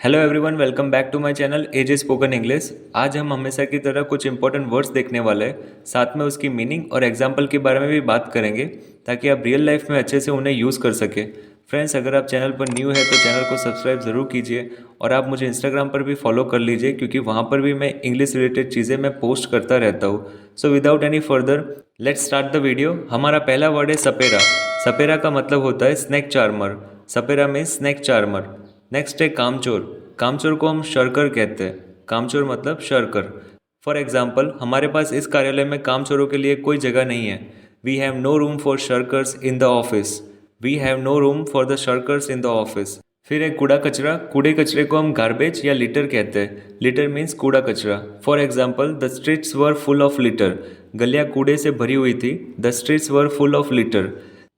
Hello everyone, welcome back to my channel AJ spoken English. आज हम हमेशा की तरह कुछ इंपॉर्टेंट वर्ड्स देखने वाले हैं, साथ में उसकी मीनिंग और एग्जाम्पल के बारे में भी बात करेंगे ताकि आप रियल लाइफ में अच्छे से उन्हें यूज़ कर सके। फ्रेंड्स, अगर आप चैनल पर न्यू है तो चैनल को सब्सक्राइब ज़रूर कीजिए और आप मुझे इंस्टाग्राम पर भी फॉलो कर लीजिए क्योंकि वहाँ पर भी मैं इंग्लिश रिलेटेड चीज़ें मैं पोस्ट करता रहता हूँ। So without any further let's start the video. हमारा पहला वर्ड है सपेरा। सपेरा का मतलब होता है स्नैक चार्मर। सपेरा मीन्स स्नैक चार्मर। नेक्स्ट है कामचोर। कामचोर को हम शर्कर कहते हैं। कामचोर मतलब शर्कर। फॉर एग्जाम्पल, हमारे पास इस कार्यालय में कामचोरों के लिए कोई जगह नहीं है। We have no room for shirkers in the office. We have no room for the shirkers in the office. फिर है कूड़ा कचरा। कूड़े कचरे को हम गार्बेज या लिटर कहते हैं। लिटर मीन्स कूड़ा कचरा। For example, the streets were full of litter. गलियाँ कूड़े से भरी हुई थी। The streets were full of litter.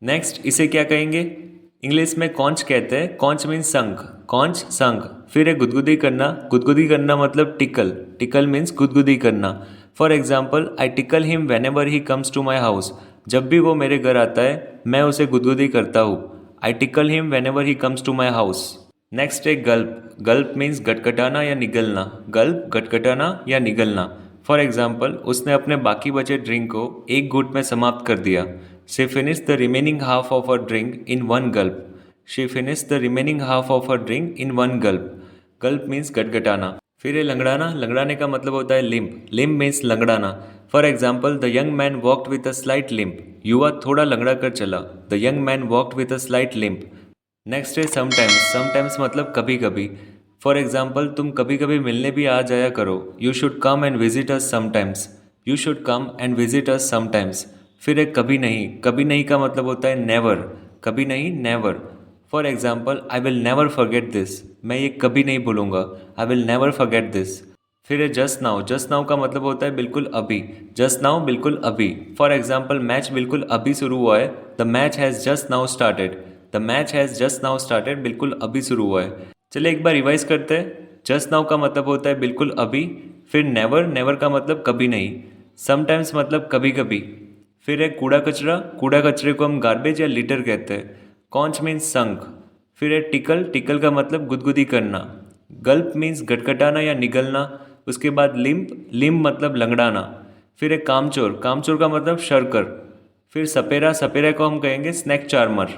Next, इसे क्या कहेंगे? इंग्लिश में कॉन्च कहते हैं। कॉन्च मीन्स शंख। कॉन्च शंख। फिर है गुदगुदी करना। गुदगुदी करना मतलब टिकल। टिकल मीन्स गुदगुदी करना। For example, I tickle him whenever he comes to my house. जब भी वो मेरे घर आता है मैं उसे गुदगुदी करता हूँ। I tickle him whenever he comes to my house. Next है गल्प। गल्प मीन्स गटगटाना या निगलना। गल्प गटगटाना या निगलना। फॉर एग्जाम्पल, उसने अपने बाकी बचे ड्रिंक को एक घूंट में समाप्त कर दिया। She finish the remaining half of a drink in one gulp. She finish the remaining half of a drink in one gulp. Gulp means गटगटाना। फिर है लंगड़ाना। लंगड़ाने का मतलब होता है लिम्प। लिम्प मीन्स लंगड़ाना। For example, the young man walked with a slight limp. युवा थोड़ा लंगड़ा कर चला। The young man walked with a slight limp. Next है समटाइम्स। समटाइम्स मतलब कभी कभी। फॉर एग्जाम्पल, तुम कभी कभी मिलने भी आ जाया करो। You should come and visit us sometimes. You should come and visit us sometimes. फिर एक कभी नहीं। कभी नहीं का मतलब होता है नेवर। कभी नहीं, never. For example, I will never forget this. मैं ये कभी नहीं भूलूंगा। I will never forget this. फिर है जस्ट नाउ। जस्ट नाउ का मतलब होता है बिल्कुल अभी। जस्ट नाउ बिल्कुल अभी। फॉर एग्जाम्पल, मैच बिल्कुल अभी शुरू हुआ है। The match has just now started. The match has just now started बिल्कुल अभी शुरू हुआ है। चलिए एक बार रिवाइज करते हैं। जस्ट नाउ का मतलब होता है बिल्कुल अभी। फिर नेवर। नेवर का मतलब कभी नहीं। समटाइम्स मतलब कभी कभी। फिर है कूड़ा कचरा। कूड़ा कचरे को हम गार्बेज या लिटर कहते हैं। कॉन्च मीन्स शंख। फिर है टिकल। टिकल का मतलब गुदगुदी करना। गल्प मीन्स गटगटाना या निगलना। उसके बाद लिम्प। लिम्प मतलब लंगड़ाना। फिर है कामचोर। कामचोर का मतलब शर्कर। फिर सपेरा। सपेरा को हम कहेंगे स्नैक चार्मर।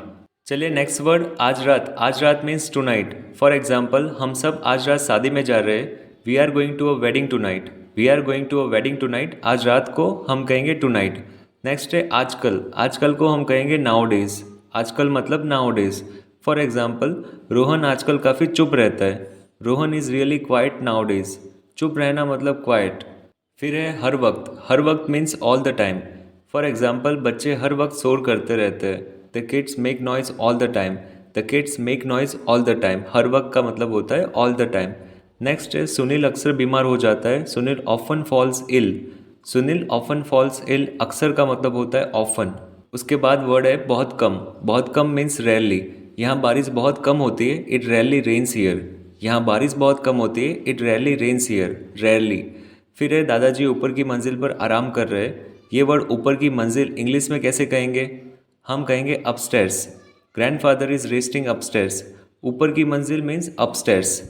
चलिए नेक्स्ट वर्ड आज रात। आज रात means tonight. For example, हम सब आज रात शादी में जा रहे हैं। We are going to a wedding tonight. We are going to a wedding tonight. आज रात को हम कहेंगे टू नाइट। नेक्स्ट है आजकल। आजकल को हम कहेंगे नाउ डेज। आजकल मतलब now days. For example, Rohan आजकल काफ़ी चुप रहता है। Rohan is really quite now days. चुप रहना मतलब क्वाइट। फिर है हर वक्त। हर वक्त means all the time. For example, बच्चे हर वक्त शोर करते रहते हैं। The kids make noise all the time. The kids make noise all the time. हर वक्त का मतलब होता है ऑल द टाइम। नेक्स्ट है सुनील अक्सर बीमार हो जाता है। सुनील ऑफन फॉल्स इल। सुनील ऑफन फॉल्स इल। अक्सर का मतलब होता है ऑफन। उसके बाद वर्ड है बहुत कम। बहुत कम मीन्स रेयरली। यहाँ बारिश बहुत कम होती है। It rarely rains here. यहाँ बारिश बहुत कम होती है। It rarely rains here. Rarely. फिर है दादाजी ऊपर की मंजिल पर आराम कर रहे हैं। ये वर्ड ऊपर की मंजिल इंग्लिश में कैसे कहेंगे? हम कहेंगे upstairs. Grandfather is resting upstairs. ऊपर की मंजिल मीन्स अपस्टेयर्स।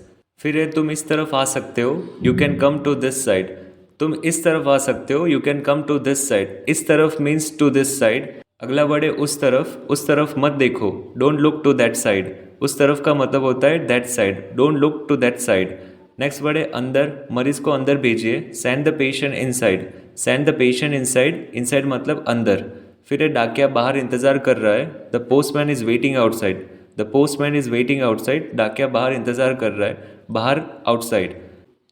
फिर है तुम इस तरफ आ सकते हो। You can come to this side. तुम इस तरफ आ सकते हो। You can come to this side. इस तरफ मीन्स टू दिस साइड। अगला वर्ड है उस तरफ। उस तरफ मत देखो। Don't look to that side. उस तरफ का मतलब होता है that side. Don't look to that side. Next word है अंदर। मरीज को अंदर भेजिए। Send the patient inside. Send the patient inside. Inside मतलब अंदर। फिर है डाकिया बाहर इंतजार कर रहा है। The postman is waiting outside. The postman is waiting outside. डाकिया बाहर इंतजार कर रहा है। बाहर आउटसाइड।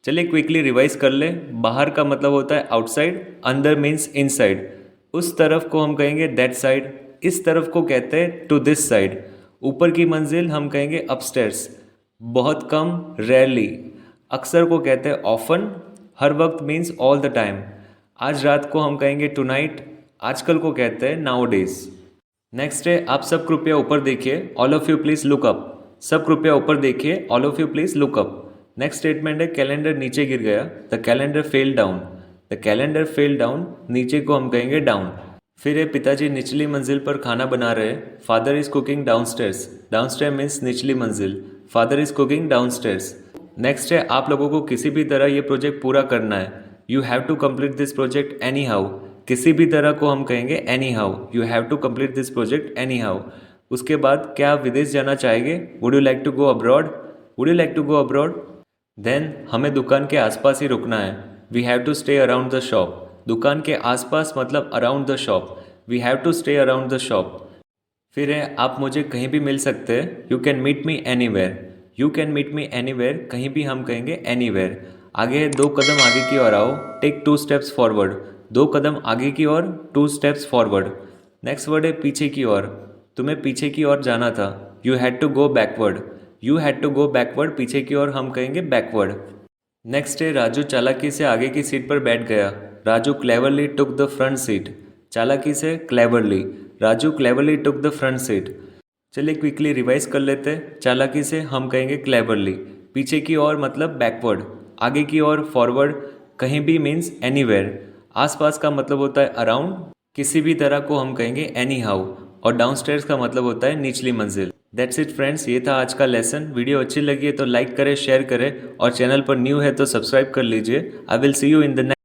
चलिए क्विकली रिवाइज कर ले। बाहर का मतलब होता है आउटसाइड। अंदर मीन्स इनसाइड। उस तरफ को हम कहेंगे दैट साइड। इस तरफ को कहते हैं टू दिस साइड। ऊपर की मंजिल हम कहेंगे अपस्टेयर्स। बहुत कम रेयरली। अक्सर को कहते हैं ऑफन। हर वक्त मीन्स ऑल द टाइम। आज रात को हम कहेंगे टू नाइट। आजकल को कहते हैं नाउ डेज। नेक्स्ट है आप सब कृपया ऊपर देखिए। All of you please look up. सब कृपया ऊपर देखिए। All of you please look up. Next statement है कैलेंडर नीचे गिर गया। The calendar fell down. The calendar fell down. नीचे को हम कहेंगे डाउन। फिर है पिताजी निचली मंजिल पर खाना बना रहे। Father is cooking downstairs. Downstair means निचली मंजिल। Father is cooking downstairs. Next है आप लोगों को किसी भी तरह ये प्रोजेक्ट पूरा करना है। You have to complete this project anyhow. किसी भी तरह को हम कहेंगे anyhow. You have to complete this project anyhow. उसके बाद क्या आप विदेश जाना चाहेंगे? Would you like to go abroad? Would you like to go abroad? Then हमें दुकान के आसपास ही रुकना है। We have to stay around the shop. दुकान के आसपास मतलब around the shop. We have to stay around the shop. फिर है आप मुझे कहीं भी मिल सकते हैं। You can meet me anywhere. You can meet me anywhere, कहीं भी हम कहेंगे एनीवेयर। आगे है 2 कदम आगे की ओर आओ। Take 2 steps forward. 2 कदम आगे की ओर, 2 स्टेप्स फॉरवर्ड। नेक्स्ट वर्ड है पीछे की ओर। तुम्हें पीछे की ओर जाना था। You had to go backward. You had to go backward, पीछे की ओर हम कहेंगे बैकवर्ड। नेक्स्ट है राजू चालाकी से आगे की सीट पर बैठ गया। Raju cleverly took the front seat. चालाकी से cleverly. Raju cleverly took the front seat. चलिए क्विकली रिवाइज कर लेते हैं। चालाकी से हम कहेंगे क्लेवरली। पीछे की ओर मतलब बैकवर्ड। आगे की ओर फॉरवर्ड। कहीं भी मीन्स एनीवेयर। आसपास का मतलब होता है अराउंड। किसी भी तरह को हम कहेंगे एनी हाउ। और डाउनस्टेयर्स का मतलब होता है निचली मंजिल। दैट्स इट फ्रेंड्स, ये था आज का लेसन। वीडियो अच्छी लगी है तो लाइक करें, शेयर करें और चैनल पर न्यू है तो सब्सक्राइब कर लीजिए। I will see you in the